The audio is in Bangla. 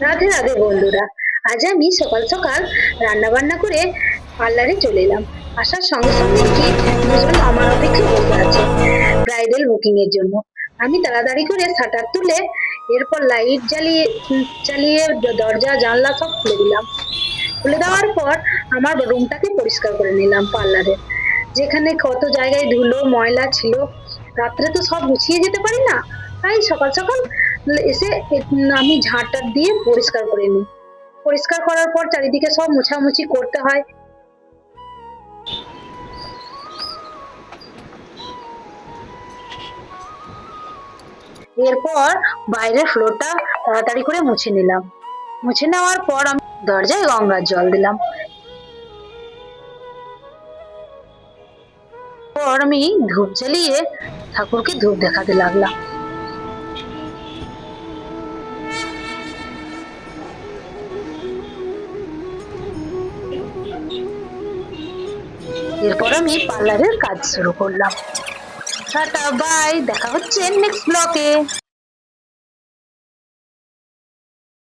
রাধে রাধে বন্ধুরা। আজ আমি সকাল সকাল রান্না বান্না করে পার্লারে চলে এলাম। আসার সঙ্গে সঙ্গে দেখি দুজন আমার অপেক্ষায় বসে আছে ব্রাইডাল বুকিং এর জন্য। আমি তাড়াতাড়ি করে শাটার তুলে এরপর লাইট চালিয়ে দরজা জানলা সব খুলে দিলাম। খুলে দেওয়ার পর আমার রুমটাকে পরিষ্কার করে নিলাম পার্লারে, যেখানে কত জায়গায় ধুলো ময়লা ছিল। রাত্রে তো সব গুছিয়ে যেতে পারি না, তাই সকাল সকাল এসে আমি ঝাঁটা দিয়ে পরিষ্কার করে নিই। পরিষ্কার করার পর চারিদিকে সব মোছামুছি করতে হয়। এরপর বাইরের ফ্লোরটা তাড়াতাড়ি করে মুছে নিলাম। মুছে নেওয়ার পর আমি দরজায় গঙ্গার জল দিলাম। পর আমি ধূপ জ্বালিয়ে ঠাকুরকে ধূপ দেখাতে লাগলাম। এরপর আমি পার্লারের কাজ শুরু করলাম। টাটা বাই, দেখা হচ্ছে নেক্সট ব্লকে।